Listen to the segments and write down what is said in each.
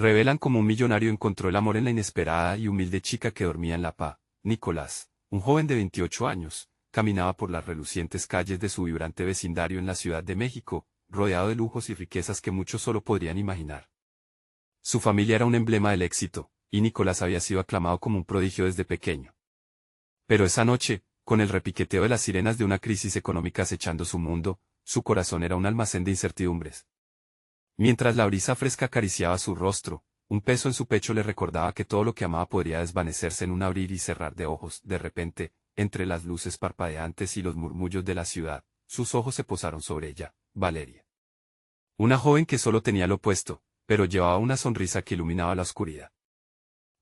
Revelan cómo un millonario encontró el amor en la inesperada y humilde chica que dormía en la PA. Nicolás, un joven de 28 años, caminaba por las relucientes calles de su vibrante vecindario en la Ciudad de México, rodeado de lujos y riquezas que muchos solo podrían imaginar. Su familia era un emblema del éxito, y Nicolás había sido aclamado como un prodigio desde pequeño. Pero esa noche, con el repiqueteo de las sirenas de una crisis económica acechando su mundo, su corazón era un almacén de incertidumbres. Mientras la brisa fresca acariciaba su rostro, un peso en su pecho le recordaba que todo lo que amaba podría desvanecerse en un abrir y cerrar de ojos. De repente, entre las luces parpadeantes y los murmullos de la ciudad, sus ojos se posaron sobre ella, Valeria. Una joven que solo tenía lo opuesto, pero llevaba una sonrisa que iluminaba la oscuridad.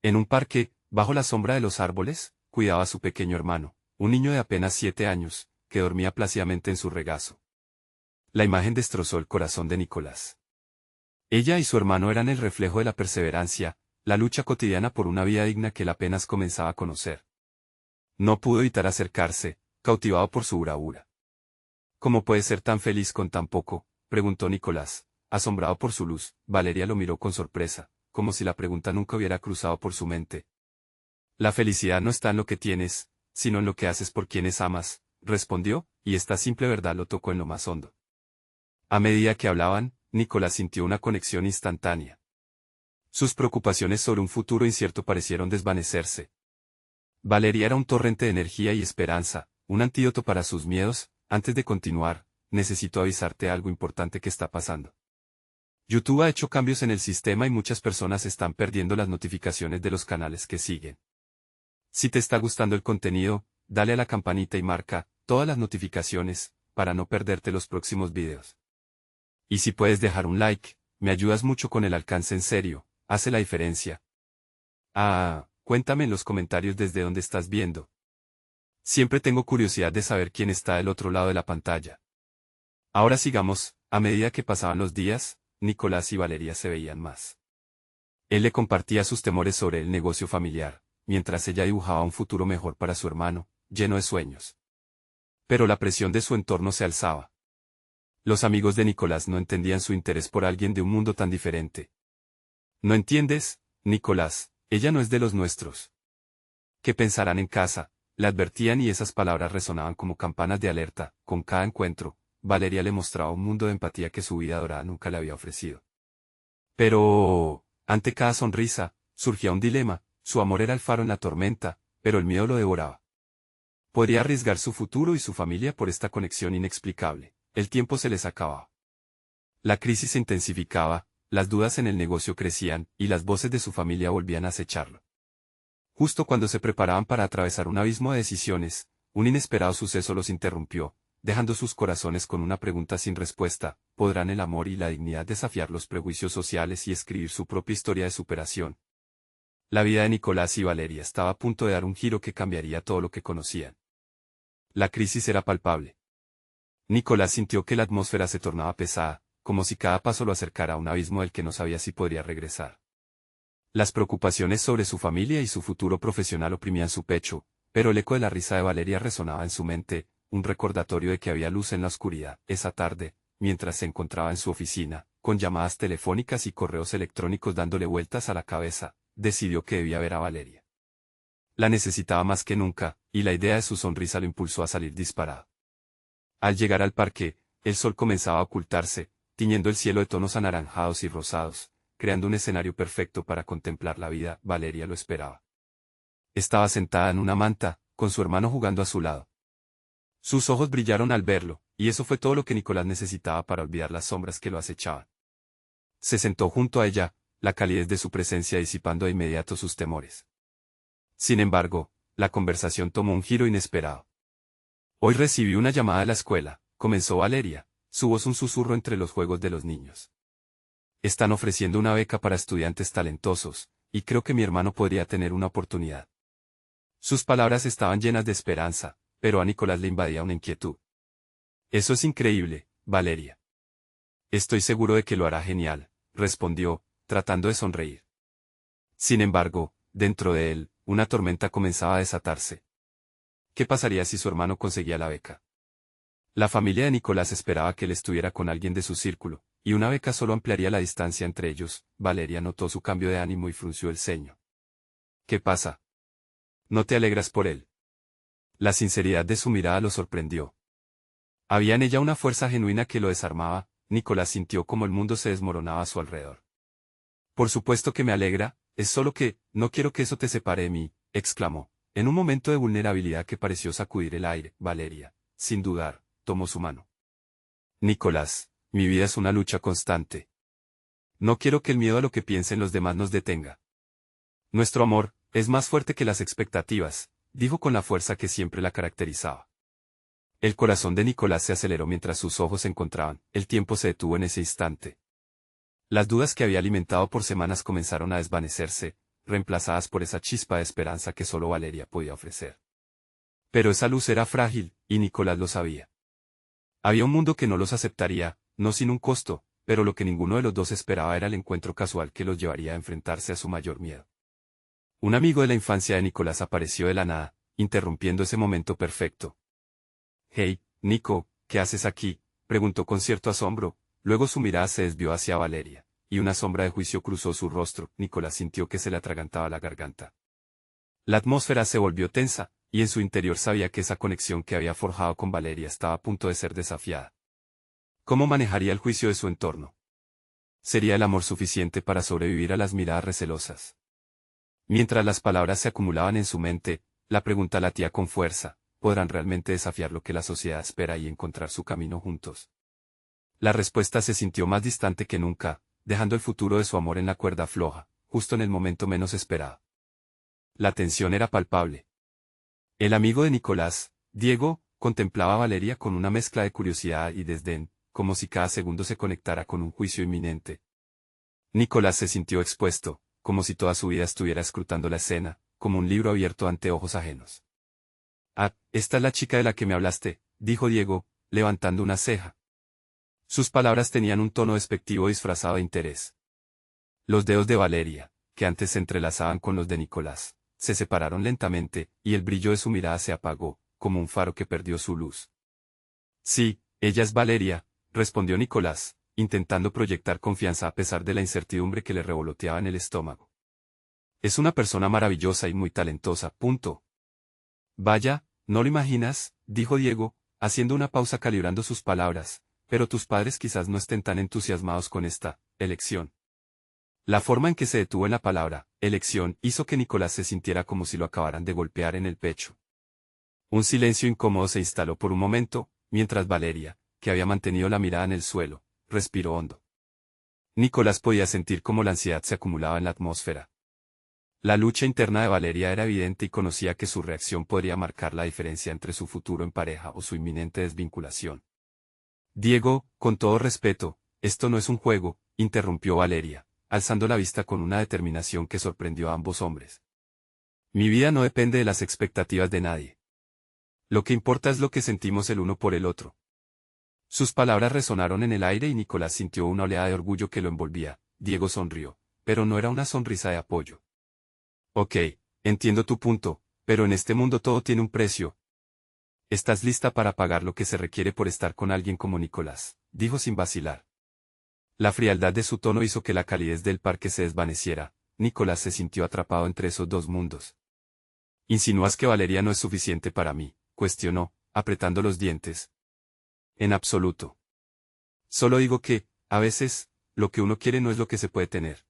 En un parque, bajo la sombra de los árboles, cuidaba a su pequeño hermano, un niño de apenas 7 años, que dormía plácidamente en su regazo. La imagen destrozó el corazón de Nicolás. Ella y su hermano eran el reflejo de la perseverancia, la lucha cotidiana por una vida digna que él apenas comenzaba a conocer. No pudo evitar acercarse, cautivado por su bravura. ¿Cómo puede ser tan feliz con tan poco?, preguntó Nicolás, asombrado por su luz. Valeria lo miró con sorpresa, como si la pregunta nunca hubiera cruzado por su mente. La felicidad no está en lo que tienes, sino en lo que haces por quienes amas, respondió, y esta simple verdad lo tocó en lo más hondo. A medida que hablaban, Nicolás sintió una conexión instantánea. Sus preocupaciones sobre un futuro incierto parecieron desvanecerse. Valeria era un torrente de energía y esperanza, un antídoto para sus miedos. Antes de continuar, necesito avisarte algo importante que está pasando. YouTube ha hecho cambios en el sistema y muchas personas están perdiendo las notificaciones de los canales que siguen. Si te está gustando el contenido, dale a la campanita y marca todas las notificaciones, para no perderte los próximos videos. Y si puedes dejar un like, me ayudas mucho con el alcance. En serio, hace la diferencia. Cuéntame en los comentarios desde dónde estás viendo. Siempre tengo curiosidad de saber quién está del otro lado de la pantalla. Ahora sigamos. A medida que pasaban los días, Nicolás y Valeria se veían más. Él le compartía sus temores sobre el negocio familiar, mientras ella dibujaba un futuro mejor para su hermano, lleno de sueños. Pero la presión de su entorno se alzaba. Los amigos de Nicolás no entendían su interés por alguien de un mundo tan diferente. ¿No entiendes, Nicolás? Ella no es de los nuestros. ¿Qué pensarán en casa?, le advertían, y esas palabras resonaban como campanas de alerta. Con cada encuentro, Valeria le mostraba un mundo de empatía que su vida dorada nunca le había ofrecido. Pero, ante cada sonrisa, surgía un dilema. Su amor era el faro en la tormenta, pero el miedo lo devoraba. Podría arriesgar su futuro y su familia por esta conexión inexplicable. El tiempo se les acababa. La crisis se intensificaba, las dudas en el negocio crecían, y las voces de su familia volvían a acecharlo. Justo cuando se preparaban para atravesar un abismo de decisiones, un inesperado suceso los interrumpió, dejando sus corazones con una pregunta sin respuesta: ¿podrán el amor y la dignidad desafiar los prejuicios sociales y escribir su propia historia de superación? La vida de Nicolás y Valeria estaba a punto de dar un giro que cambiaría todo lo que conocían. La crisis era palpable. Nicolás sintió que la atmósfera se tornaba pesada, como si cada paso lo acercara a un abismo del que no sabía si podría regresar. Las preocupaciones sobre su familia y su futuro profesional oprimían su pecho, pero el eco de la risa de Valeria resonaba en su mente, un recordatorio de que había luz en la oscuridad. Esa tarde, mientras se encontraba en su oficina, con llamadas telefónicas y correos electrónicos dándole vueltas a la cabeza, decidió que debía ver a Valeria. La necesitaba más que nunca, y la idea de su sonrisa lo impulsó a salir disparado. Al llegar al parque, el sol comenzaba a ocultarse, tiñendo el cielo de tonos anaranjados y rosados, creando un escenario perfecto para contemplar la vida. Valeria lo esperaba. Estaba sentada en una manta, con su hermano jugando a su lado. Sus ojos brillaron al verlo, y eso fue todo lo que Nicolás necesitaba para olvidar las sombras que lo acechaban. Se sentó junto a ella, la calidez de su presencia disipando de inmediato sus temores. Sin embargo, la conversación tomó un giro inesperado. Hoy recibí una llamada de la escuela, comenzó Valeria, su voz un susurro entre los juegos de los niños. Están ofreciendo una beca para estudiantes talentosos, y creo que mi hermano podría tener una oportunidad. Sus palabras estaban llenas de esperanza, pero a Nicolás le invadía una inquietud. Eso es increíble, Valeria. Estoy seguro de que lo hará genial, respondió, tratando de sonreír. Sin embargo, dentro de él, una tormenta comenzaba a desatarse. ¿Qué pasaría si su hermano conseguía la beca? La familia de Nicolás esperaba que él estuviera con alguien de su círculo, y una beca solo ampliaría la distancia entre ellos. Valeria notó su cambio de ánimo y frunció el ceño. ¿Qué pasa? ¿No te alegras por él? La sinceridad de su mirada lo sorprendió. Había en ella una fuerza genuina que lo desarmaba. Nicolás sintió como el mundo se desmoronaba a su alrededor. Por supuesto que me alegra, es solo que, no quiero que eso te separe de mí, exclamó, en un momento de vulnerabilidad que pareció sacudir el aire. Valeria, sin dudar, tomó su mano. Nicolás, mi vida es una lucha constante. No quiero que el miedo a lo que piensen los demás nos detenga. Nuestro amor es más fuerte que las expectativas, dijo con la fuerza que siempre la caracterizaba. El corazón de Nicolás se aceleró mientras sus ojos se encontraban. El tiempo se detuvo en ese instante. Las dudas que había alimentado por semanas comenzaron a desvanecerse, reemplazadas por esa chispa de esperanza que solo Valeria podía ofrecer. Pero esa luz era frágil, y Nicolás lo sabía. Había un mundo que no los aceptaría, no sin un costo, pero lo que ninguno de los dos esperaba era el encuentro casual que los llevaría a enfrentarse a su mayor miedo. Un amigo de la infancia de Nicolás apareció de la nada, interrumpiendo ese momento perfecto. «Hey, Nico, ¿qué haces aquí?», preguntó con cierto asombro, luego su mirada se desvió hacia Valeria, y una sombra de juicio cruzó su rostro. Nicolás sintió que se le atragantaba la garganta. La atmósfera se volvió tensa, y en su interior sabía que esa conexión que había forjado con Valeria estaba a punto de ser desafiada. ¿Cómo manejaría el juicio de su entorno? ¿Sería el amor suficiente para sobrevivir a las miradas recelosas? Mientras las palabras se acumulaban en su mente, la pregunta latía con fuerza: ¿podrán realmente desafiar lo que la sociedad espera y encontrar su camino juntos? La respuesta se sintió más distante que nunca, dejando el futuro de su amor en la cuerda floja, justo en el momento menos esperado. La tensión era palpable. El amigo de Nicolás, Diego, contemplaba a Valeria con una mezcla de curiosidad y desdén, como si cada segundo se conectara con un juicio inminente. Nicolás se sintió expuesto, como si toda su vida estuviera escrutando la escena, como un libro abierto ante ojos ajenos. «Ah, esta es la chica de la que me hablaste», dijo Diego, levantando una ceja. Sus palabras tenían un tono despectivo disfrazado de interés. Los dedos de Valeria, que antes se entrelazaban con los de Nicolás, se separaron lentamente, y el brillo de su mirada se apagó, como un faro que perdió su luz. «Sí, ella es Valeria», respondió Nicolás, intentando proyectar confianza a pesar de la incertidumbre que le revoloteaba en el estómago. «Es una persona maravillosa y muy talentosa, punto». «Vaya, no lo imaginas», dijo Diego, haciendo una pausa calibrando sus palabras, «pero tus padres quizás no estén tan entusiasmados con esta elección». La forma en que se detuvo en la palabra elección hizo que Nicolás se sintiera como si lo acabaran de golpear en el pecho. Un silencio incómodo se instaló por un momento, mientras Valeria, que había mantenido la mirada en el suelo, respiró hondo. Nicolás podía sentir cómo la ansiedad se acumulaba en la atmósfera. La lucha interna de Valeria era evidente y conocía que su reacción podría marcar la diferencia entre su futuro en pareja o su inminente desvinculación. «Diego, con todo respeto, esto no es un juego», interrumpió Valeria, alzando la vista con una determinación que sorprendió a ambos hombres. «Mi vida no depende de las expectativas de nadie. Lo que importa es lo que sentimos el uno por el otro». Sus palabras resonaron en el aire y Nicolás sintió una oleada de orgullo que lo envolvía. Diego sonrió, pero no era una sonrisa de apoyo. «Ok, entiendo tu punto, pero en este mundo todo tiene un precio. ¿Estás lista para pagar lo que se requiere por estar con alguien como Nicolás?», dijo sin vacilar. La frialdad de su tono hizo que la calidez del parque se desvaneciera. Nicolás se sintió atrapado entre esos dos mundos. «¿Insinúas que Valeria no es suficiente para mí?», cuestionó, apretando los dientes. «En absoluto. Solo digo que, a veces, lo que uno quiere no es lo que se puede tener».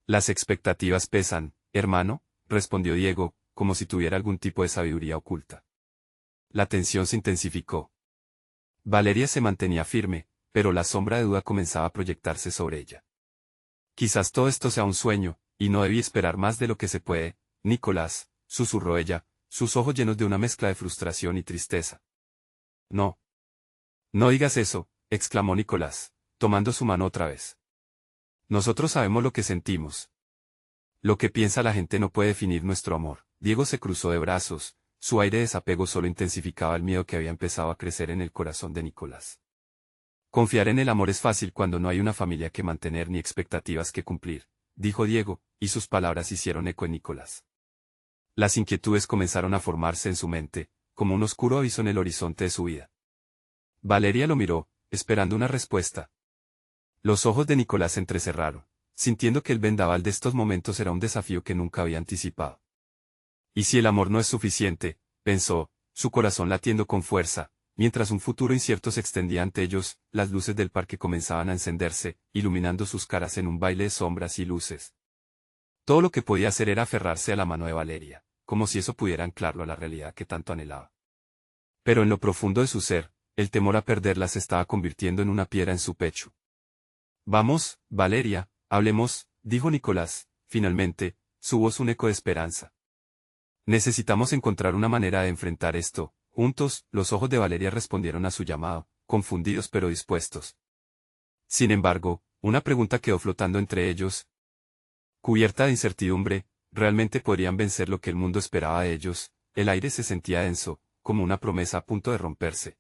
«Las expectativas pesan, hermano», respondió Diego, como si tuviera algún tipo de sabiduría oculta. La tensión se intensificó. Valeria se mantenía firme, pero la sombra de duda comenzaba a proyectarse sobre ella. «Quizás todo esto sea un sueño, y no debí esperar más de lo que se puede, Nicolás», susurró ella, sus ojos llenos de una mezcla de frustración y tristeza. «No. No digas eso», exclamó Nicolás, tomando su mano otra vez. «Nosotros sabemos lo que sentimos. Lo que piensa la gente no puede definir nuestro amor». Diego se cruzó de brazos, su aire de desapego solo intensificaba el miedo que había empezado a crecer en el corazón de Nicolás. «Confiar en el amor es fácil cuando no hay una familia que mantener ni expectativas que cumplir», dijo Diego, y sus palabras hicieron eco en Nicolás. Las inquietudes comenzaron a formarse en su mente, como un oscuro aviso en el horizonte de su vida. Valeria lo miró, esperando una respuesta. Los ojos de Nicolás se entrecerraron, sintiendo que el vendaval de estos momentos era un desafío que nunca había anticipado. Y si el amor no es suficiente, pensó, su corazón latiendo con fuerza, mientras un futuro incierto se extendía ante ellos, las luces del parque comenzaban a encenderse, iluminando sus caras en un baile de sombras y luces. Todo lo que podía hacer era aferrarse a la mano de Valeria, como si eso pudiera anclarlo a la realidad que tanto anhelaba. Pero en lo profundo de su ser, el temor a perderla se estaba convirtiendo en una piedra en su pecho. Vamos, Valeria, hablemos, dijo Nicolás, finalmente, su voz un eco de esperanza. Necesitamos encontrar una manera de enfrentar esto, juntos. Los ojos de Valeria respondieron a su llamado, confundidos pero dispuestos. Sin embargo, una pregunta quedó flotando entre ellos. Cubierta de incertidumbre, ¿realmente podrían vencer lo que el mundo esperaba de ellos? El aire se sentía denso, como una promesa a punto de romperse.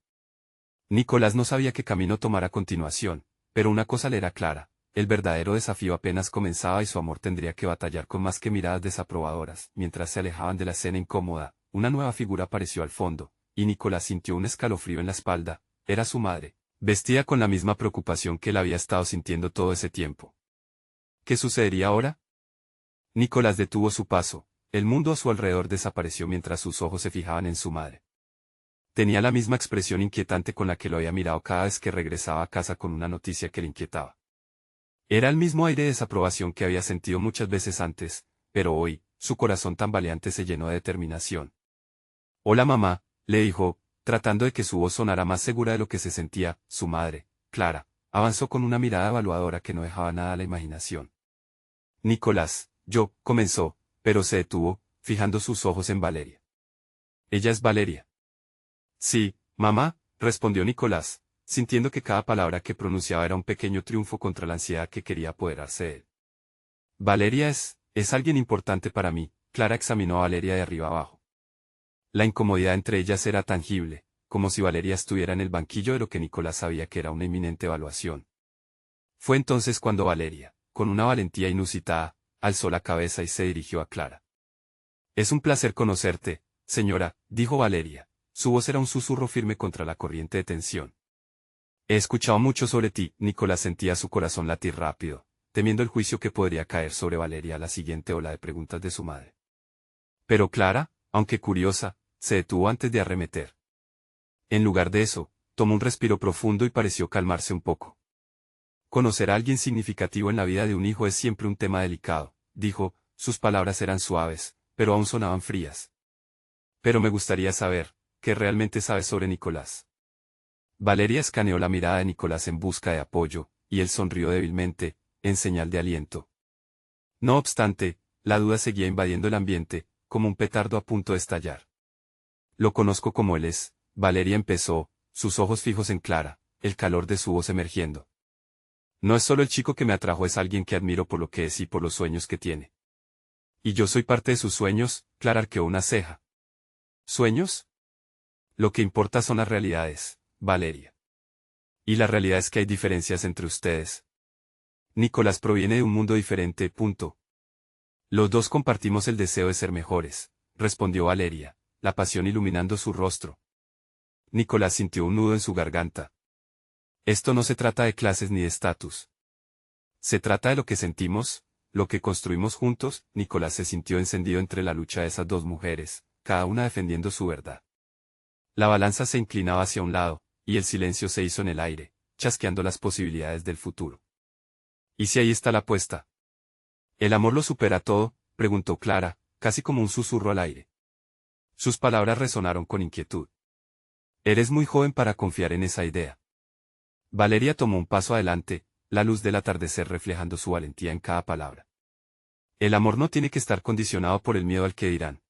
Nicolás no sabía qué camino tomar a continuación, pero una cosa le era clara. El verdadero desafío apenas comenzaba y su amor tendría que batallar con más que miradas desaprobadoras. Mientras se alejaban de la escena incómoda, una nueva figura apareció al fondo, y Nicolás sintió un escalofrío en la espalda. Era su madre, vestida con la misma preocupación que él había estado sintiendo todo ese tiempo. ¿Qué sucedería ahora? Nicolás detuvo su paso. El mundo a su alrededor desapareció mientras sus ojos se fijaban en su madre. Tenía la misma expresión inquietante con la que lo había mirado cada vez que regresaba a casa con una noticia que le inquietaba. Era el mismo aire de desaprobación que había sentido muchas veces antes, pero hoy, su corazón tambaleante se llenó de determinación. Hola mamá, le dijo, tratando de que su voz sonara más segura de lo que se sentía. Su madre, Clara, avanzó con una mirada evaluadora que no dejaba nada a la imaginación. Nicolás, comenzó, pero se detuvo, fijando sus ojos en Valeria. ¿Ella es Valeria? Sí, mamá, respondió Nicolás, sintiendo que cada palabra que pronunciaba era un pequeño triunfo contra la ansiedad que quería apoderarse de él. Valeria es alguien importante para mí. Clara examinó a Valeria de arriba abajo. La incomodidad entre ellas era tangible, como si Valeria estuviera en el banquillo de lo que Nicolás sabía que era una inminente evaluación. Fue entonces cuando Valeria, con una valentía inusitada, alzó la cabeza y se dirigió a Clara. Es un placer conocerte, señora, dijo Valeria. Su voz era un susurro firme contra la corriente de tensión. He escuchado mucho sobre ti. Nicolás sentía su corazón latir rápido, temiendo el juicio que podría caer sobre Valeria a la siguiente ola de preguntas de su madre. Pero Clara, aunque curiosa, se detuvo antes de arremeter. En lugar de eso, tomó un respiro profundo y pareció calmarse un poco. Conocer a alguien significativo en la vida de un hijo es siempre un tema delicado, dijo. Sus palabras eran suaves, pero aún sonaban frías. Pero me gustaría saber, ¿qué realmente sabes sobre Nicolás? Valeria escaneó la mirada de Nicolás en busca de apoyo, y él sonrió débilmente, en señal de aliento. No obstante, la duda seguía invadiendo el ambiente, como un petardo a punto de estallar. Lo conozco como él es, Valeria empezó, sus ojos fijos en Clara, el calor de su voz emergiendo. No es solo el chico que me atrajo, es alguien que admiro por lo que es y por los sueños que tiene. ¿Y yo soy parte de sus sueños? Clara arqueó una ceja. ¿Sueños? Lo que importa son las realidades, Valeria. Y la realidad es que hay diferencias entre ustedes. Nicolás proviene de un mundo diferente. Los dos compartimos el deseo de ser mejores, respondió Valeria, la pasión iluminando su rostro. Nicolás sintió un nudo en su garganta. Esto no se trata de clases ni de estatus. Se trata de lo que sentimos, lo que construimos juntos. Nicolás se sintió encendido entre la lucha de esas dos mujeres, cada una defendiendo su verdad. La balanza se inclinaba hacia un lado, y el silencio se hizo en el aire, chasqueando las posibilidades del futuro. ¿Y si ahí está la apuesta? ¿El amor lo supera todo?, preguntó Clara, casi como un susurro al aire. Sus palabras resonaron con inquietud. Eres muy joven para confiar en esa idea. Valeria tomó un paso adelante, la luz del atardecer reflejando su valentía en cada palabra. El amor no tiene que estar condicionado por el miedo al que dirán.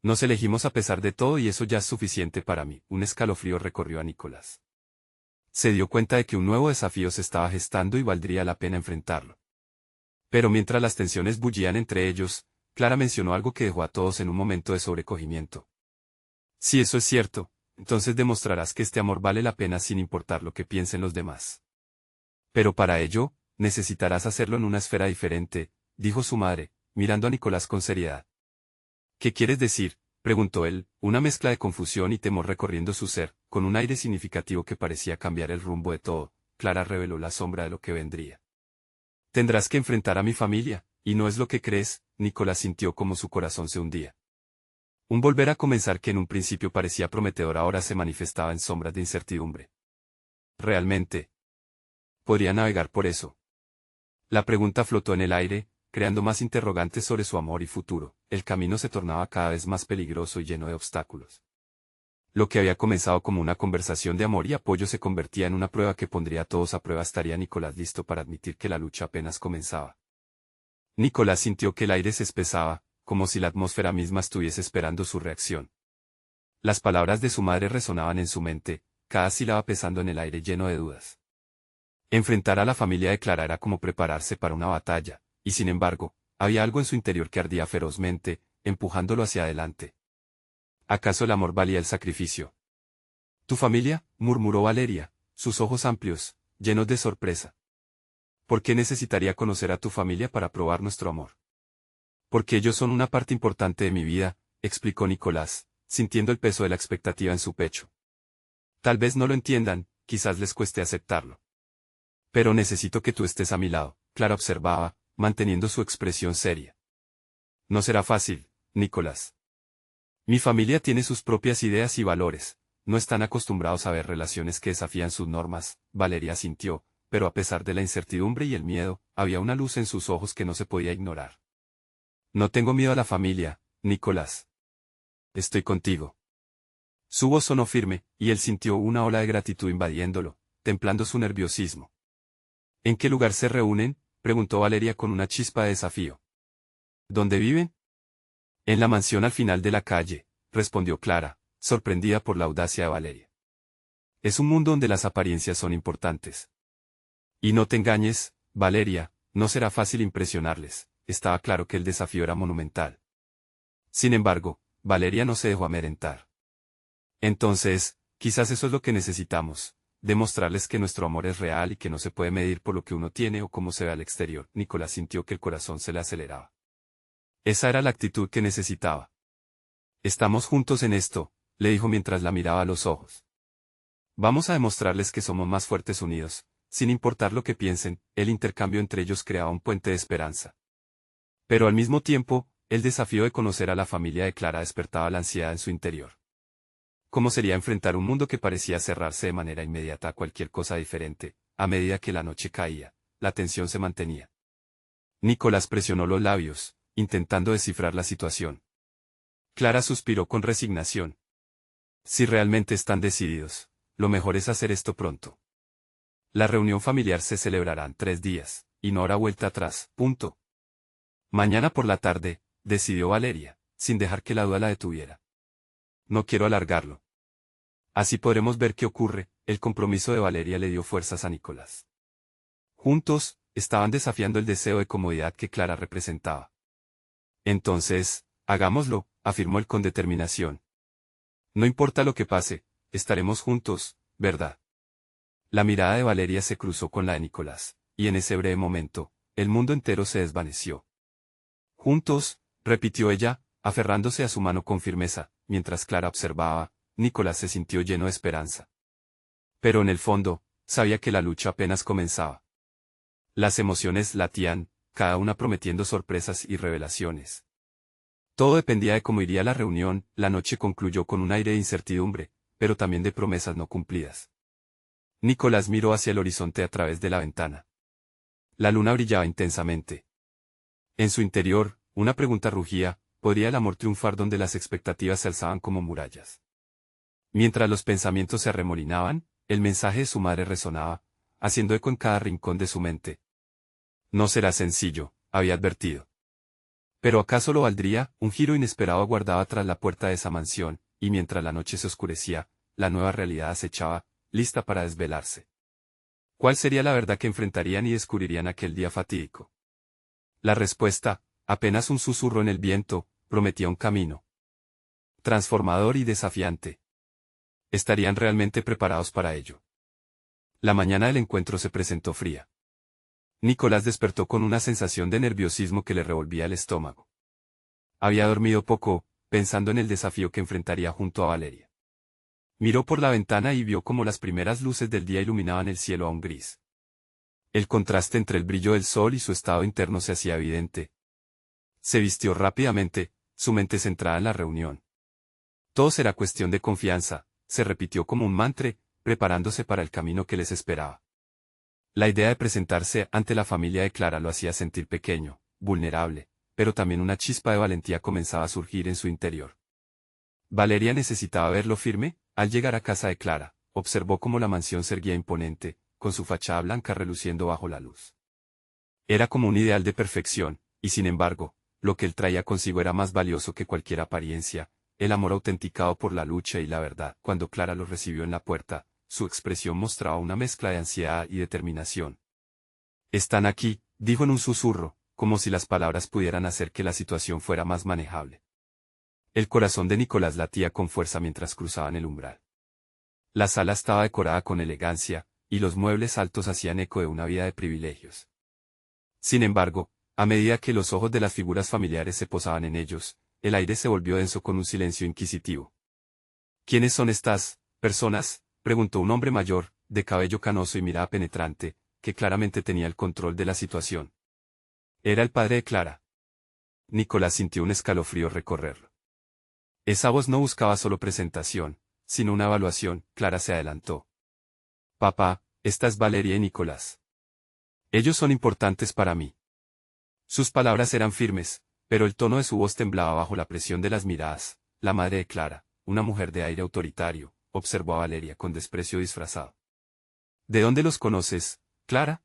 Nos elegimos a pesar de todo y eso ya es suficiente para mí. Un escalofrío recorrió a Nicolás. Se dio cuenta de que un nuevo desafío se estaba gestando y valdría la pena enfrentarlo. Pero mientras las tensiones bullían entre ellos, Clara mencionó algo que dejó a todos en un momento de sobrecogimiento. Si eso es cierto, entonces demostrarás que este amor vale la pena sin importar lo que piensen los demás. Pero para ello, necesitarás hacerlo en una esfera diferente, dijo su madre, mirando a Nicolás con seriedad. ¿Qué quieres decir?, preguntó él, una mezcla de confusión y temor recorriendo su ser, con un aire significativo que parecía cambiar el rumbo de todo. Clara reveló la sombra de lo que vendría. Tendrás que enfrentar a mi familia, y no es lo que crees. Nicolás sintió como su corazón se hundía. Un volver a comenzar que en un principio parecía prometedor ahora se manifestaba en sombras de incertidumbre. ¿Realmente podría navegar por eso? La pregunta flotó en el aire, creando más interrogantes sobre su amor y futuro. El camino se tornaba cada vez más peligroso y lleno de obstáculos. Lo que había comenzado como una conversación de amor y apoyo se convertía en una prueba que pondría a todos a prueba. ¿Estaría Nicolás listo para admitir que la lucha apenas comenzaba? Nicolás sintió que el aire se espesaba, como si la atmósfera misma estuviese esperando su reacción. Las palabras de su madre resonaban en su mente, cada sílaba pesando en el aire lleno de dudas. Enfrentar a la familia de Clara era como prepararse para una batalla, y sin embargo, había algo en su interior que ardía ferozmente, empujándolo hacia adelante. ¿Acaso el amor valía el sacrificio? ¿Tu familia?, murmuró Valeria, sus ojos amplios, llenos de sorpresa. ¿Por qué necesitaría conocer a tu familia para probar nuestro amor? Porque ellos son una parte importante de mi vida, explicó Nicolás, sintiendo el peso de la expectativa en su pecho. Tal vez no lo entiendan, quizás les cueste aceptarlo. Pero necesito que tú estés a mi lado, Clara observaba, manteniendo su expresión seria. No será fácil, Nicolás. Mi familia tiene sus propias ideas y valores, no están acostumbrados a ver relaciones que desafían sus normas. Valeria asintió, pero a pesar de la incertidumbre y el miedo, había una luz en sus ojos que no se podía ignorar. No tengo miedo a la familia, Nicolás. Estoy contigo. Su voz sonó firme, y él sintió una ola de gratitud invadiéndolo, templando su nerviosismo. ¿En qué lugar se reúnen?, preguntó Valeria con una chispa de desafío. ¿Dónde viven? En la mansión al final de la calle, respondió Clara, sorprendida por la audacia de Valeria. Es un mundo donde las apariencias son importantes. Y no te engañes, Valeria, no será fácil impresionarles. Estaba claro que el desafío era monumental. Sin embargo, Valeria no se dejó amedrentar. Entonces, quizás eso es lo que necesitamos, demostrarles que nuestro amor es real y que no se puede medir por lo que uno tiene o cómo se ve al exterior. Nicolás sintió que el corazón se le aceleraba. Esa era la actitud que necesitaba. Estamos juntos en esto, le dijo mientras la miraba a los ojos. Vamos a demostrarles que somos más fuertes unidos, sin importar lo que piensen. El intercambio entre ellos creaba un puente de esperanza. Pero al mismo tiempo, el desafío de conocer a la familia de Clara despertaba la ansiedad en su interior. ¿Cómo sería enfrentar un mundo que parecía cerrarse de manera inmediata a cualquier cosa diferente? A medida que la noche caía, la tensión se mantenía. Nicolás presionó los labios, intentando descifrar la situación. Clara suspiró con resignación. Si realmente están decididos, lo mejor es hacer esto pronto. La reunión familiar se celebrará en 3 días, y no habrá vuelta atrás. Punto. Mañana por la tarde, decidió Valeria, sin dejar que la duda la detuviera. No quiero alargarlo. Así podremos ver qué ocurre. El compromiso de Valeria le dio fuerzas a Nicolás. Juntos, estaban desafiando el deseo de comodidad que Clara representaba. Entonces, hagámoslo, afirmó él con determinación. No importa lo que pase, estaremos juntos, ¿verdad? La mirada de Valeria se cruzó con la de Nicolás, y en ese breve momento, el mundo entero se desvaneció. Juntos, repitió ella, aferrándose a su mano con firmeza, mientras Clara observaba. Nicolás se sintió lleno de esperanza. Pero en el fondo, sabía que la lucha apenas comenzaba. Las emociones latían, cada una prometiendo sorpresas y revelaciones. Todo dependía de cómo iría la reunión. La noche concluyó con un aire de incertidumbre, pero también de promesas no cumplidas. Nicolás miró hacia el horizonte a través de la ventana. La luna brillaba intensamente. En su interior, una pregunta rugía: ¿podría el amor triunfar donde las expectativas se alzaban como murallas? Mientras los pensamientos se arremolinaban, el mensaje de su madre resonaba, haciendo eco en cada rincón de su mente. No será sencillo, había advertido. Pero ¿acaso lo valdría? Un giro inesperado aguardaba tras la puerta de esa mansión, y mientras la noche se oscurecía, la nueva realidad acechaba, lista para desvelarse. ¿Cuál sería la verdad que enfrentarían y descubrirían aquel día fatídico? La respuesta, apenas un susurro en el viento, prometía un camino transformador y desafiante. ¿Estarían realmente preparados para ello? La mañana del encuentro se presentó fría. Nicolás despertó con una sensación de nerviosismo que le revolvía el estómago. Había dormido poco, pensando en el desafío que enfrentaría junto a Valeria. Miró por la ventana y vio cómo las primeras luces del día iluminaban el cielo aún gris. El contraste entre el brillo del sol y su estado interno se hacía evidente. Se vistió rápidamente, su mente centrada en la reunión. Todo será cuestión de confianza, se repitió como un mantra, preparándose para el camino que les esperaba. La idea de presentarse ante la familia de Clara lo hacía sentir pequeño, vulnerable, pero también una chispa de valentía comenzaba a surgir en su interior. Valeria necesitaba verlo firme. Al llegar a casa de Clara, observó cómo la mansión se erguía imponente, con su fachada blanca reluciendo bajo la luz. Era como un ideal de perfección, y sin embargo, lo que él traía consigo era más valioso que cualquier apariencia, el amor autenticado por la lucha y la verdad. Cuando Clara lo recibió en la puerta, su expresión mostraba una mezcla de ansiedad y determinación. «Están aquí», dijo en un susurro, como si las palabras pudieran hacer que la situación fuera más manejable. El corazón de Nicolás latía con fuerza mientras cruzaban el umbral. La sala estaba decorada con elegancia, y los muebles altos hacían eco de una vida de privilegios. Sin embargo, a medida que los ojos de las figuras familiares se posaban en ellos, el aire se volvió denso con un silencio inquisitivo. «¿Quiénes son estas personas?», preguntó un hombre mayor, de cabello canoso y mirada penetrante, que claramente tenía el control de la situación. Era el padre de Clara. Nicolás sintió un escalofrío recorrerlo. Esa voz no buscaba solo presentación, sino una evaluación. Clara se adelantó. «Papá, esta es Valeria y Nicolás. Ellos son importantes para mí». Sus palabras eran firmes, pero el tono de su voz temblaba bajo la presión de las miradas. La madre de Clara, una mujer de aire autoritario, observó a Valeria con desprecio disfrazado. «¿De dónde los conoces, Clara?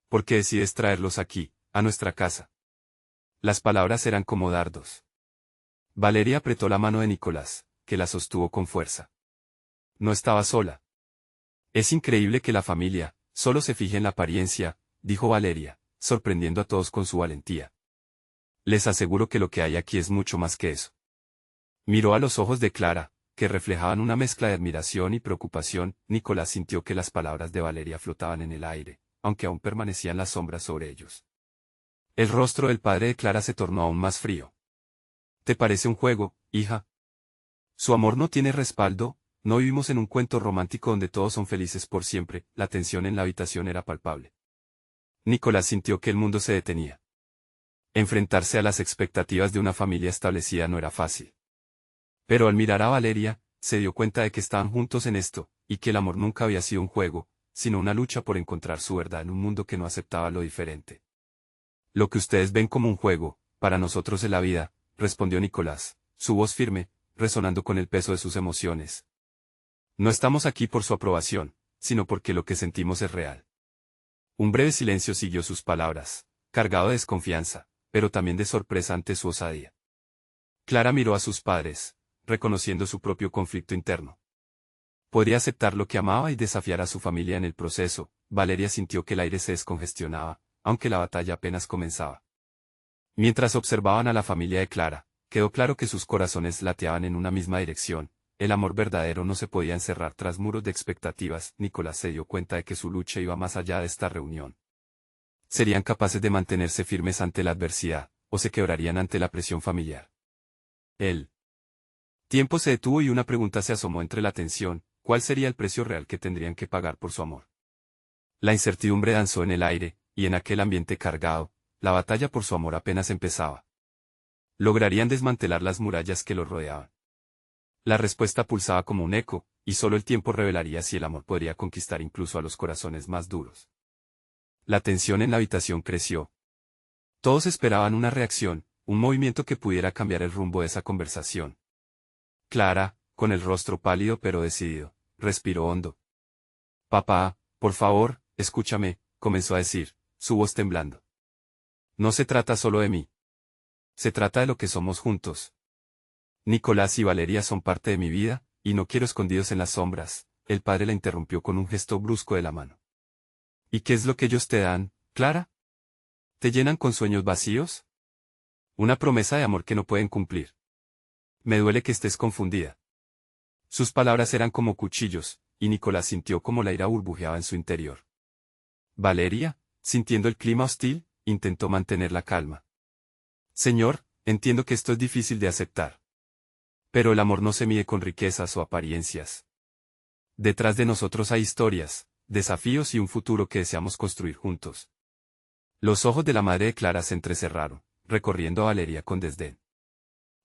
¿Por qué decides traerlos aquí, a nuestra casa?». Las palabras eran como dardos. Valeria apretó la mano de Nicolás, que la sostuvo con fuerza. No estaba sola. «Es increíble que la familia solo se fije en la apariencia», dijo Valeria, sorprendiendo a todos con su valentía. «Les aseguro que lo que hay aquí es mucho más que eso». Miró a los ojos de Clara, que reflejaban una mezcla de admiración y preocupación. Nicolás sintió que las palabras de Valeria flotaban en el aire, aunque aún permanecían las sombras sobre ellos. El rostro del padre de Clara se tornó aún más frío. «¿Te parece un juego, hija? Su amor no tiene respaldo, no vivimos en un cuento romántico donde todos son felices por siempre». La tensión en la habitación era palpable. Nicolás sintió que el mundo se detenía. Enfrentarse a las expectativas de una familia establecida no era fácil. Pero al mirar a Valeria, se dio cuenta de que estaban juntos en esto, y que el amor nunca había sido un juego, sino una lucha por encontrar su verdad en un mundo que no aceptaba lo diferente. «Lo que ustedes ven como un juego, para nosotros es la vida», respondió Nicolás, su voz firme, resonando con el peso de sus emociones. «No estamos aquí por su aprobación, sino porque lo que sentimos es real». Un breve silencio siguió sus palabras, cargado de desconfianza, pero también de sorpresa ante su osadía. Clara miró a sus padres, reconociendo su propio conflicto interno. Podría aceptar lo que amaba y desafiar a su familia en el proceso. Valeria sintió que el aire se descongestionaba, aunque la batalla apenas comenzaba. Mientras observaban a la familia de Clara, quedó claro que sus corazones lateaban en una misma dirección. El amor verdadero no se podía encerrar tras muros de expectativas. Nicolás se dio cuenta de que su lucha iba más allá de esta reunión. ¿Serían capaces de mantenerse firmes ante la adversidad, o se quebrarían ante la presión familiar? El tiempo se detuvo y una pregunta se asomó entre la tensión: ¿cuál sería el precio real que tendrían que pagar por su amor? La incertidumbre danzó en el aire, y en aquel ambiente cargado, la batalla por su amor apenas empezaba. ¿Lograrían desmantelar las murallas que los rodeaban? La respuesta pulsaba como un eco, y solo el tiempo revelaría si el amor podría conquistar incluso a los corazones más duros. La tensión en la habitación creció. Todos esperaban una reacción, un movimiento que pudiera cambiar el rumbo de esa conversación. Clara, con el rostro pálido pero decidido, respiró hondo. «Papá, por favor, escúchame», comenzó a decir, su voz temblando. «No se trata solo de mí. Se trata de lo que somos juntos. Nicolás y Valeria son parte de mi vida, y no quiero escondidos en las sombras». El padre la interrumpió con un gesto brusco de la mano. «¿Y qué es lo que ellos te dan, Clara? ¿Te llenan con sueños vacíos? Una promesa de amor que no pueden cumplir. Me duele que estés confundida». Sus palabras eran como cuchillos, y Nicolás sintió como la ira burbujeaba en su interior. Valeria, sintiendo el clima hostil, intentó mantener la calma. «Señor, entiendo que esto es difícil de aceptar. Pero el amor no se mide con riquezas o apariencias», Detrás de nosotros hay historias, desafíos y un futuro que deseamos construir juntos. Los ojos de la madre de Clara se entrecerraron, recorriendo a Valeria con desdén.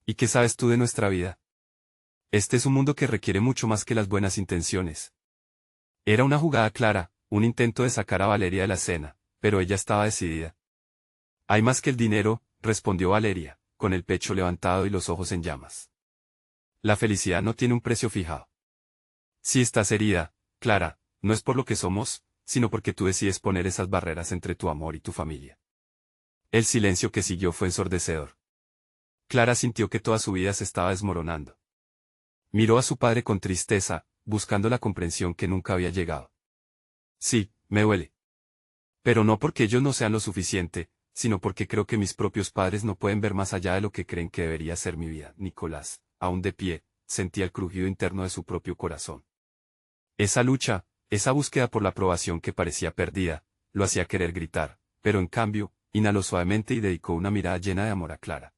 ¿Y qué sabes tú de nuestra vida? Este es un mundo que requiere mucho más que las buenas intenciones. Era una jugada clara, un intento de sacar a Valeria de la escena, pero ella estaba decidida. Hay más que el dinero, respondió Valeria, con el pecho levantado y los ojos en llamas. La felicidad no tiene un precio fijado. Si estás herida, Clara, no es por lo que somos, sino porque tú decides poner esas barreras entre tu amor y tu familia. El silencio que siguió fue ensordecedor. Clara sintió que toda su vida se estaba desmoronando. Miró a su padre con tristeza, buscando la comprensión que nunca había llegado. Sí, me duele. Pero no porque ellos no sean lo suficiente, sino porque creo que mis propios padres no pueden ver más allá de lo que creen que debería ser mi vida. Nicolás, aún de pie, sentía el crujido interno de su propio corazón. Esa lucha, esa búsqueda por la aprobación que parecía perdida, lo hacía querer gritar, pero en cambio, inhaló suavemente y dedicó una mirada llena de amor a Clara.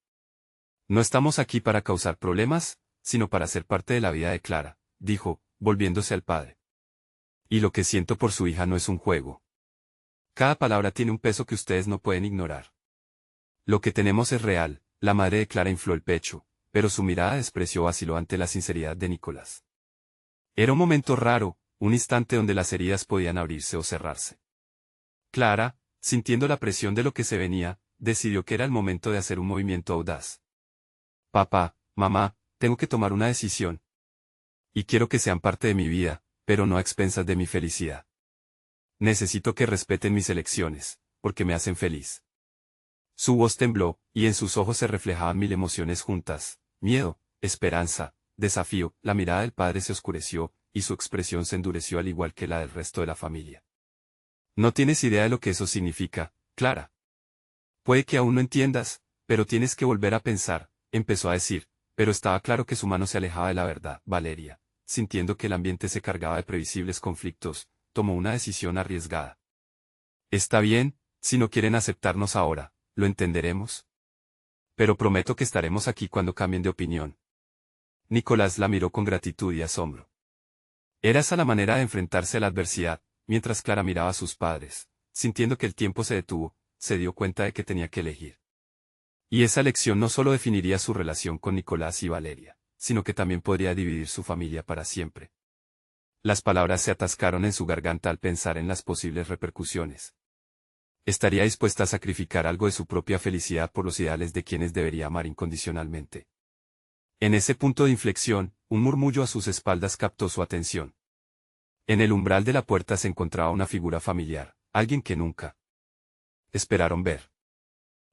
No estamos aquí para causar problemas, sino para ser parte de la vida de Clara, dijo, volviéndose al padre. Y lo que siento por su hija no es un juego. Cada palabra tiene un peso que ustedes no pueden ignorar. Lo que tenemos es real, la madre de Clara infló el pecho, pero su mirada de desprecio vaciló ante la sinceridad de Nicolás. Era un momento raro, un instante donde las heridas podían abrirse o cerrarse. Clara, sintiendo la presión de lo que se venía, decidió que era el momento de hacer un movimiento audaz. Papá, mamá, tengo que tomar una decisión. Y quiero que sean parte de mi vida, pero no a expensas de mi felicidad. Necesito que respeten mis elecciones, porque me hacen feliz. Su voz tembló, y en sus ojos se reflejaban mil emociones juntas, miedo, esperanza, desafío. La mirada del padre se oscureció, y su expresión se endureció al igual que la del resto de la familia. No tienes idea de lo que eso significa, Clara. Puede que aún no entiendas, pero tienes que volver a pensar, empezó a decir, pero estaba claro que su mano se alejaba de la verdad. Valeria, sintiendo que el ambiente se cargaba de previsibles conflictos, tomó una decisión arriesgada. Está bien, si no quieren aceptarnos ahora, lo entenderemos. Pero prometo que estaremos aquí cuando cambien de opinión. Nicolás la miró con gratitud y asombro. Era esa la manera de enfrentarse a la adversidad, mientras Clara miraba a sus padres, sintiendo que el tiempo se detuvo, se dio cuenta de que tenía que elegir. Y esa elección no solo definiría su relación con Nicolás y Valeria, sino que también podría dividir su familia para siempre. Las palabras se atascaron en su garganta al pensar en las posibles repercusiones. Estaría dispuesta a sacrificar algo de su propia felicidad por los ideales de quienes debería amar incondicionalmente. En ese punto de inflexión, un murmullo a sus espaldas captó su atención. En el umbral de la puerta se encontraba una figura familiar, alguien que nunca esperaron ver.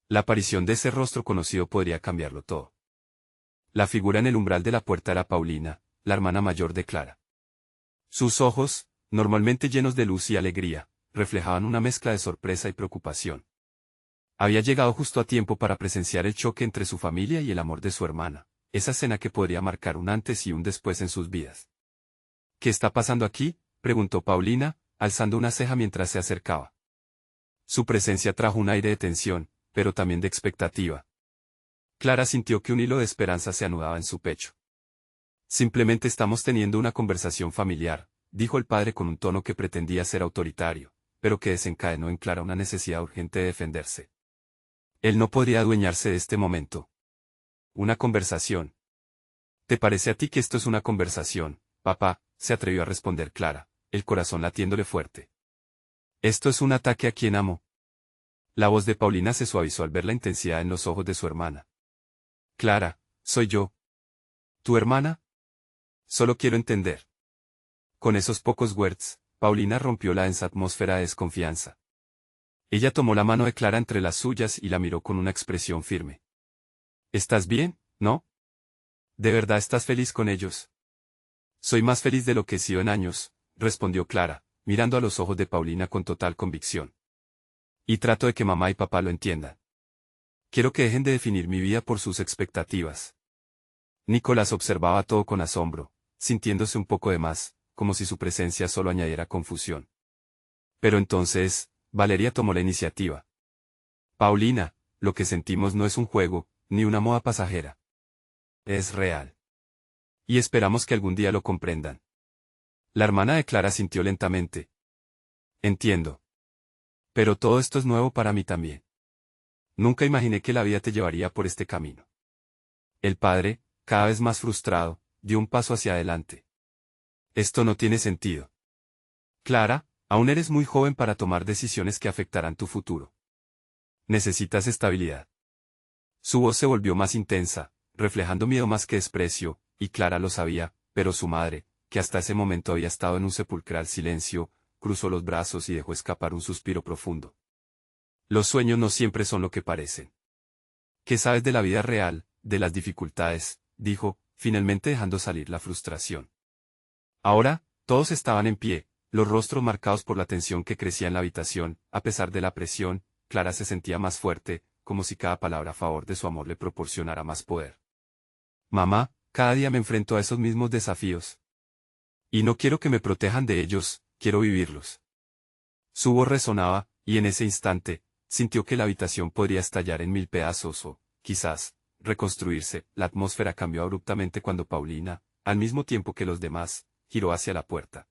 La aparición de ese rostro conocido podría cambiarlo todo. La figura en el umbral de la puerta era Paulina, la hermana mayor de Clara. Sus ojos, normalmente llenos de luz y alegría, reflejaban una mezcla de sorpresa y preocupación. Había llegado justo a tiempo para presenciar el choque entre su familia y el amor de su hermana, esa escena que podría marcar un antes y un después en sus vidas. ¿Qué está pasando aquí?, preguntó Paulina, alzando una ceja mientras se acercaba. Su presencia trajo un aire de tensión, pero también de expectativa. Clara sintió que un hilo de esperanza se anudaba en su pecho. Simplemente estamos teniendo una conversación familiar, dijo el padre con un tono que pretendía ser autoritario, pero que desencadenó en Clara una necesidad urgente de defenderse. Él no podría adueñarse de este momento. Una conversación. ¿Te parece a ti que esto es una conversación, papá?, se atrevió a responder Clara, el corazón latiéndole fuerte. Esto es un ataque a quien amo. La voz de Paulina se suavizó al ver la intensidad en los ojos de su hermana. Clara, soy yo. ¿Tu hermana? Solo quiero entender. Con esos pocos words, Paulina rompió la densa atmósfera de desconfianza. Ella tomó la mano de Clara entre las suyas y la miró con una expresión firme. ¿Estás bien, no? ¿De verdad estás feliz con ellos? Soy más feliz de lo que he sido en años, respondió Clara, mirando a los ojos de Paulina con total convicción. Y trato de que mamá y papá lo entiendan. Quiero que dejen de definir mi vida por sus expectativas. Nicolás observaba todo con asombro, sintiéndose un poco de más, como si su presencia solo añadiera confusión. Pero entonces, Valeria tomó la iniciativa. Paulina, lo que sentimos no es un juego, ni una moda pasajera. Es real. Y esperamos que algún día lo comprendan. La hermana de Clara sintió lentamente. Entiendo. Pero todo esto es nuevo para mí también. Nunca imaginé que la vida te llevaría por este camino. El padre, cada vez más frustrado, dio un paso hacia adelante. Esto no tiene sentido. Clara, aún eres muy joven para tomar decisiones que afectarán tu futuro. Necesitas estabilidad. Su voz se volvió más intensa, reflejando miedo más que desprecio, y Clara lo sabía, pero su madre, que hasta ese momento había estado en un sepulcral silencio, cruzó los brazos y dejó escapar un suspiro profundo. Los sueños no siempre son lo que parecen. ¿Qué sabes de la vida real, de las dificultades?, dijo, finalmente dejando salir la frustración. Ahora, todos estaban en pie, los rostros marcados por la tensión que crecía en la habitación. A pesar de la presión, Clara se sentía más fuerte, como si cada palabra a favor de su amor le proporcionara más poder. Mamá, cada día me enfrento a esos mismos desafíos. Y no quiero que me protejan de ellos, quiero vivirlos. Su voz resonaba, y en ese instante, sintió que la habitación podría estallar en mil pedazos o, quizás, reconstruirse. La atmósfera cambió abruptamente cuando Paulina, al mismo tiempo que los demás, giró hacia la puerta.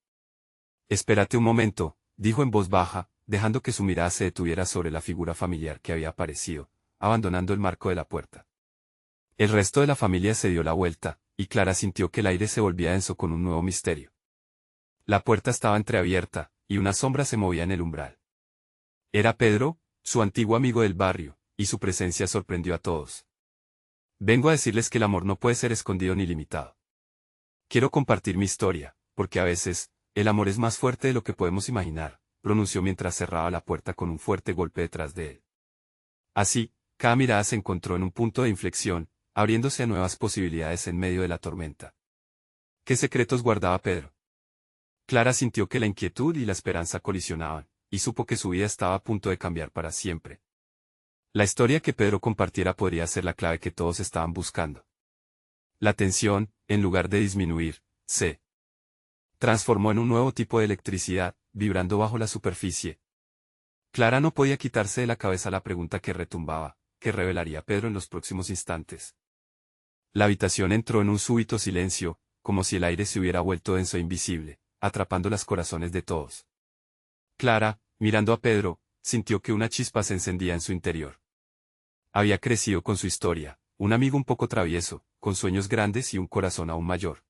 Espérate un momento, dijo en voz baja, dejando que su mirada se detuviera sobre la figura familiar que había aparecido, abandonando el marco de la puerta. El resto de la familia se dio la vuelta, y Clara sintió que el aire se volvía denso con un nuevo misterio. La puerta estaba entreabierta, y una sombra se movía en el umbral. Era Pedro, su antiguo amigo del barrio, y su presencia sorprendió a todos. Vengo a decirles que el amor no puede ser escondido ni limitado. Quiero compartir mi historia, porque a veces, el amor es más fuerte de lo que podemos imaginar, pronunció mientras cerraba la puerta con un fuerte golpe detrás de él. Así, cada mirada se encontró en un punto de inflexión, abriéndose a nuevas posibilidades en medio de la tormenta. ¿Qué secretos guardaba Pedro? Clara sintió que la inquietud y la esperanza colisionaban, y supo que su vida estaba a punto de cambiar para siempre. La historia que Pedro compartiera podría ser la clave que todos estaban buscando. La tensión, en lugar de disminuir, se transformó en un nuevo tipo de electricidad, vibrando bajo la superficie. Clara no podía quitarse de la cabeza la pregunta que retumbaba, ¿qué revelaría Pedro en los próximos instantes? La habitación entró en un súbito silencio, como si el aire se hubiera vuelto denso e invisible, atrapando los corazones de todos. Clara, mirando a Pedro, sintió que una chispa se encendía en su interior. Había crecido con su historia, un amigo un poco travieso, con sueños grandes y un corazón aún mayor.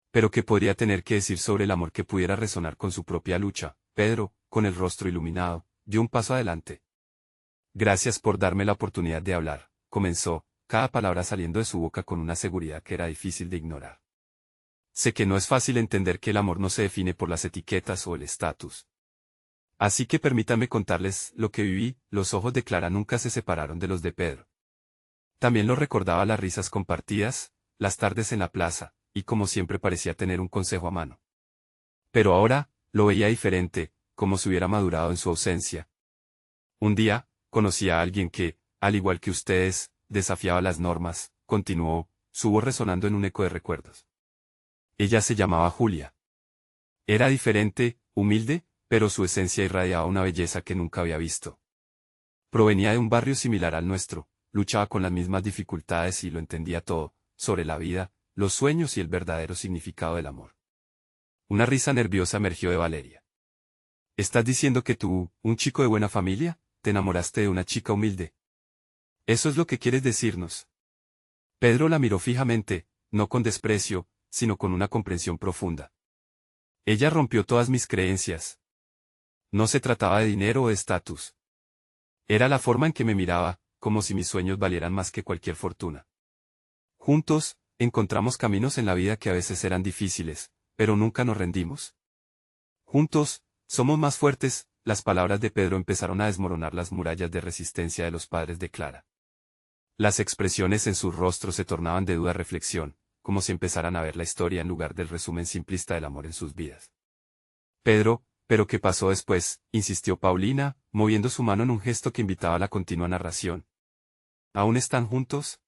Pero ¿qué podría tener que decir sobre el amor que pudiera resonar con su propia lucha? Pedro, con el rostro iluminado, dio un paso adelante. Gracias por darme la oportunidad de hablar, comenzó, cada palabra saliendo de su boca con una seguridad que era difícil de ignorar. Sé que no es fácil entender que el amor no se define por las etiquetas o el estatus. Así que permítanme contarles lo que viví. Los ojos de Clara nunca se separaron de los de Pedro. También lo recordaba las risas compartidas, las tardes en la plaza, y como siempre parecía tener un consejo a mano. Pero ahora, lo veía diferente, como si hubiera madurado en su ausencia. Un día, conocí a alguien que, al igual que ustedes, desafiaba las normas, continuó, su voz resonando en un eco de recuerdos. Ella se llamaba Julia. Era diferente, humilde, pero su esencia irradiaba una belleza que nunca había visto. Provenía de un barrio similar al nuestro, luchaba con las mismas dificultades y lo entendía todo, sobre la vida, los sueños y el verdadero significado del amor. Una risa nerviosa emergió de Valeria. ¿Estás diciendo que tú, un chico de buena familia, te enamoraste de una chica humilde? ¿Eso es lo que quieres decirnos? Pedro la miró fijamente, no con desprecio, sino con una comprensión profunda. Ella rompió todas mis creencias. No se trataba de dinero o de estatus. Era la forma en que me miraba, como si mis sueños valieran más que cualquier fortuna. Juntos, encontramos caminos en la vida que a veces eran difíciles, pero nunca nos rendimos. Juntos, somos más fuertes. Las palabras de Pedro empezaron a desmoronar las murallas de resistencia de los padres de Clara. Las expresiones en sus rostros se tornaban de duda reflexión, como si empezaran a ver la historia en lugar del resumen simplista del amor en sus vidas. Pedro, ¿pero qué pasó después?, insistió Paulina, moviendo su mano en un gesto que invitaba a la continua narración. ¿Aún están juntos?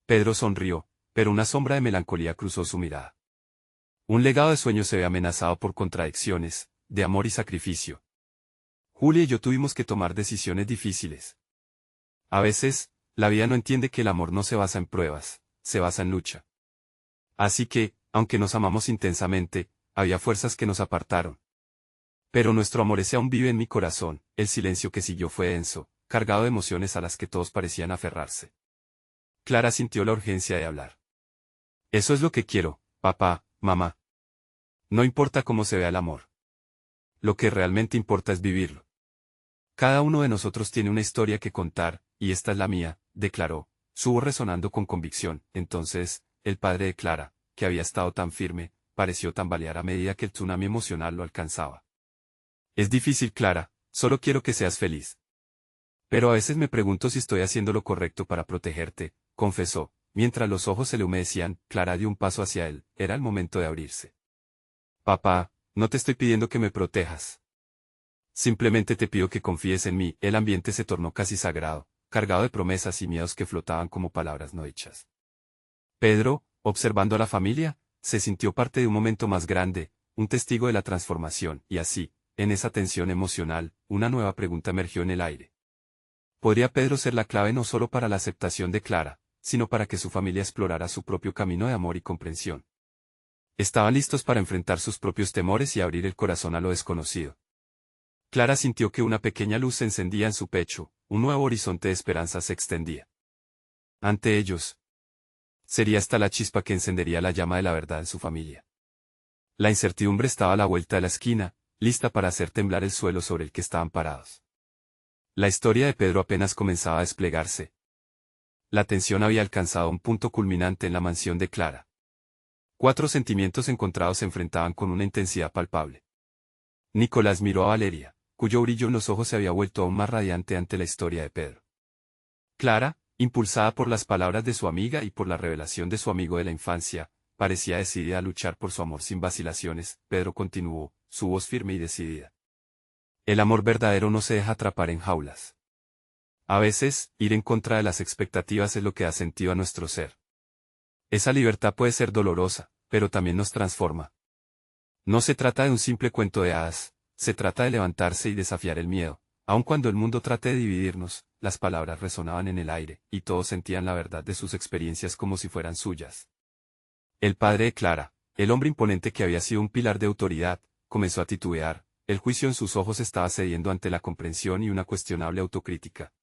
Pedro sonrió, pero una sombra de melancolía cruzó su mirada. Un legado de sueños se ve amenazado por contradicciones, de amor y sacrificio. Julia y yo tuvimos que tomar decisiones difíciles. A veces, la vida no entiende que el amor no se basa en pruebas, se basa en lucha. Así que, aunque nos amamos intensamente, había fuerzas que nos apartaron. Pero nuestro amor ese aún vive en mi corazón. El silencio que siguió fue denso, cargado de emociones a las que todos parecían aferrarse. Clara sintió la urgencia de hablar. Eso es lo que quiero, papá, mamá. No importa cómo se vea el amor. Lo que realmente importa es vivirlo. Cada uno de nosotros tiene una historia que contar, y esta es la mía, declaró, su voz resonando con convicción. Entonces, el padre de Clara, que había estado tan firme, pareció tambalear a medida que el tsunami emocional lo alcanzaba. Es difícil, Clara, solo quiero que seas feliz. Pero a veces me pregunto si estoy haciendo lo correcto para protegerte, confesó, mientras los ojos se le humedecían. Clara dio un paso hacia él, era el momento de abrirse. Papá, no te estoy pidiendo que me protejas. Simplemente te pido que confíes en mí. El ambiente se tornó casi sagrado, cargado de promesas y miedos que flotaban como palabras no hechas. Pedro, observando a la familia, se sintió parte de un momento más grande, un testigo de la transformación, y así, en esa tensión emocional, una nueva pregunta emergió en el aire. ¿Podría Pedro ser la clave no solo para la aceptación de Clara, sino para que su familia explorara su propio camino de amor y comprensión? Estaban listos para enfrentar sus propios temores y abrir el corazón a lo desconocido. Clara sintió que una pequeña luz se encendía en su pecho, un nuevo horizonte de esperanza se extendía. Ante ellos, sería esta la chispa que encendería la llama de la verdad en su familia. La incertidumbre estaba a la vuelta de la esquina, lista para hacer temblar el suelo sobre el que estaban parados. La historia de Pedro apenas comenzaba a desplegarse. La tensión había alcanzado un punto culminante en la mansión de Clara. 4 sentimientos encontrados se enfrentaban con una intensidad palpable. Nicolás miró a Valeria, cuyo brillo en los ojos se había vuelto aún más radiante ante la historia de Pedro. Clara, impulsada por las palabras de su amiga y por la revelación de su amigo de la infancia, parecía decidida a luchar por su amor sin vacilaciones. Pedro continuó, su voz firme y decidida. El amor verdadero no se deja atrapar en jaulas. A veces, ir en contra de las expectativas es lo que da sentido a nuestro ser. Esa libertad puede ser dolorosa, pero también nos transforma. No se trata de un simple cuento de hadas, se trata de levantarse y desafiar el miedo. Aun cuando el mundo trate de dividirnos, las palabras resonaban en el aire, y todos sentían la verdad de sus experiencias como si fueran suyas. El padre de Clara, el hombre imponente que había sido un pilar de autoridad, comenzó a titubear, el juicio en sus ojos estaba cediendo ante la comprensión y una cuestionable autocrítica.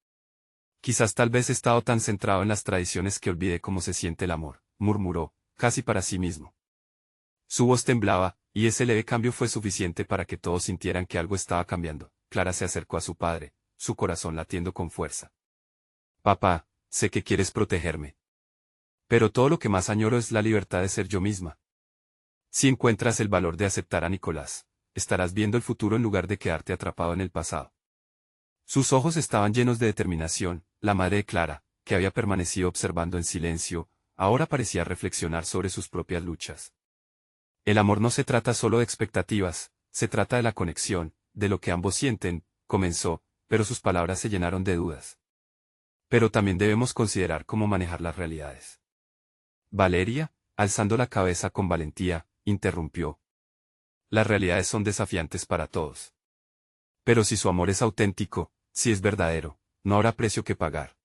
Quizás tal vez he estado tan centrado en las tradiciones que olvidé cómo se siente el amor, murmuró, casi para sí mismo. Su voz temblaba, y ese leve cambio fue suficiente para que todos sintieran que algo estaba cambiando. Clara se acercó a su padre, su corazón latiendo con fuerza. Papá, sé que quieres protegerme. Pero todo lo que más añoro es la libertad de ser yo misma. Si encuentras el valor de aceptar a Nicolás, estarás viendo el futuro en lugar de quedarte atrapado en el pasado. Sus ojos estaban llenos de determinación. La madre de Clara, que había permanecido observando en silencio, ahora parecía reflexionar sobre sus propias luchas. El amor no se trata solo de expectativas, se trata de la conexión, de lo que ambos sienten, comenzó, pero sus palabras se llenaron de dudas. Pero también debemos considerar cómo manejar las realidades. Valeria, alzando la cabeza con valentía, interrumpió. Las realidades son desafiantes para todos. Pero si su amor es auténtico, si es verdadero, no habrá precio que pagar.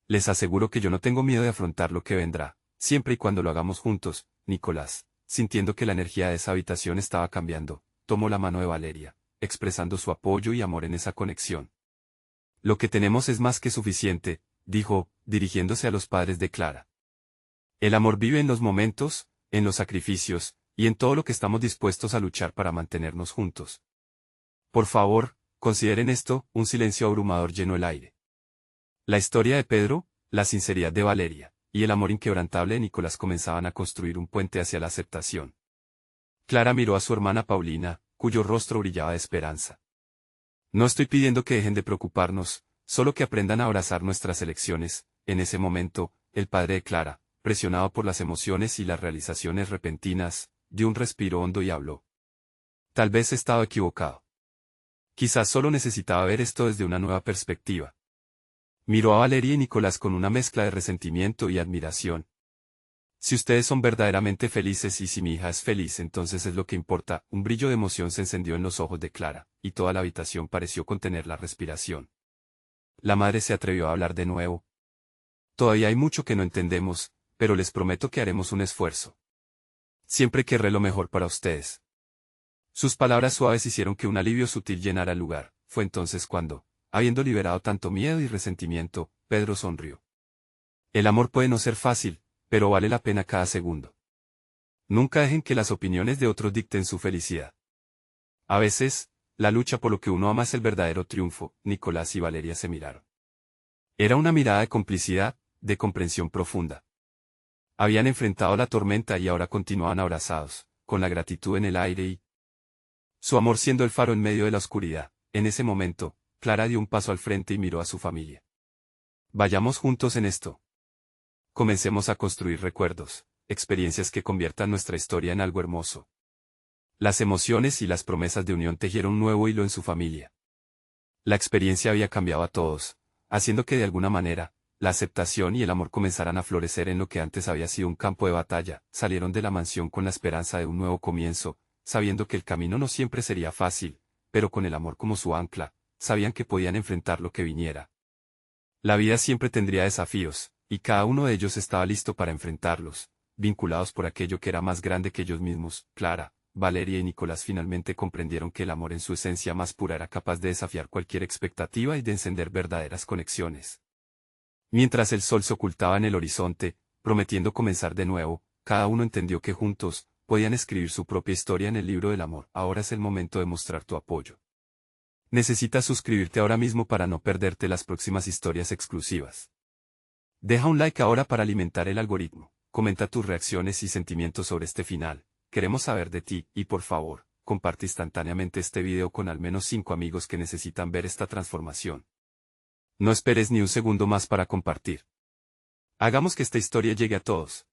Les aseguro que yo no tengo miedo de afrontar lo que vendrá, siempre y cuando lo hagamos juntos. Nicolás, sintiendo que la energía de esa habitación estaba cambiando, tomó la mano de Valeria, expresando su apoyo y amor en esa conexión. Lo que tenemos es más que suficiente, dijo, dirigiéndose a los padres de Clara. El amor vive en los momentos, en los sacrificios, y en todo lo que estamos dispuestos a luchar para mantenernos juntos. Por favor, consideren esto. Un silencio abrumador llenó el aire. La historia de Pedro, la sinceridad de Valeria, y el amor inquebrantable de Nicolás comenzaban a construir un puente hacia la aceptación. Clara miró a su hermana Paulina, cuyo rostro brillaba de esperanza. No estoy pidiendo que dejen de preocuparnos, solo que aprendan a abrazar nuestras elecciones. En ese momento, el padre de Clara, presionado por las emociones y las realizaciones repentinas, dio un respiro hondo y habló. Tal vez he estado equivocado. Quizás solo necesitaba ver esto desde una nueva perspectiva. Miró a Valeria y Nicolás con una mezcla de resentimiento y admiración. Si ustedes son verdaderamente felices y si mi hija es feliz, entonces es lo que importa. Un brillo de emoción se encendió en los ojos de Clara, y toda la habitación pareció contener la respiración. La madre se atrevió a hablar de nuevo. Todavía hay mucho que no entendemos, pero les prometo que haremos un esfuerzo. Siempre querré lo mejor para ustedes. Sus palabras suaves hicieron que un alivio sutil llenara el lugar. Fue entonces cuando, habiendo liberado tanto miedo y resentimiento, Pedro sonrió. El amor puede no ser fácil, pero vale la pena cada segundo. Nunca dejen que las opiniones de otros dicten su felicidad. A veces, la lucha por lo que uno ama es el verdadero triunfo. Nicolás y Valeria se miraron. Era una mirada de complicidad, de comprensión profunda. Habían enfrentado la tormenta y ahora continuaban abrazados, con la gratitud en el aire y su amor siendo el faro en medio de la oscuridad. En ese momento, Clara dio un paso al frente y miró a su familia. Vayamos juntos en esto. Comencemos a construir recuerdos, experiencias que conviertan nuestra historia en algo hermoso. Las emociones y las promesas de unión tejieron un nuevo hilo en su familia. La experiencia había cambiado a todos, haciendo que de alguna manera, la aceptación y el amor comenzaran a florecer en lo que antes había sido un campo de batalla. Salieron de la mansión con la esperanza de un nuevo comienzo, sabiendo que el camino no siempre sería fácil, pero con el amor como su ancla, sabían que podían enfrentar lo que viniera. La vida siempre tendría desafíos, y cada uno de ellos estaba listo para enfrentarlos, vinculados por aquello que era más grande que ellos mismos. Clara, Valeria y Nicolás finalmente comprendieron que el amor en su esencia más pura era capaz de desafiar cualquier expectativa y de encender verdaderas conexiones. Mientras el sol se ocultaba en el horizonte, prometiendo comenzar de nuevo, cada uno entendió que juntos, podían escribir su propia historia en el libro del amor. Ahora es el momento de mostrar tu apoyo. Necesitas suscribirte ahora mismo para no perderte las próximas historias exclusivas. Deja un like ahora para alimentar el algoritmo. Comenta tus reacciones y sentimientos sobre este final. Queremos saber de ti, y por favor, comparte instantáneamente este video con al menos 5 amigos que necesitan ver esta transformación. No esperes ni un segundo más para compartir. Hagamos que esta historia llegue a todos.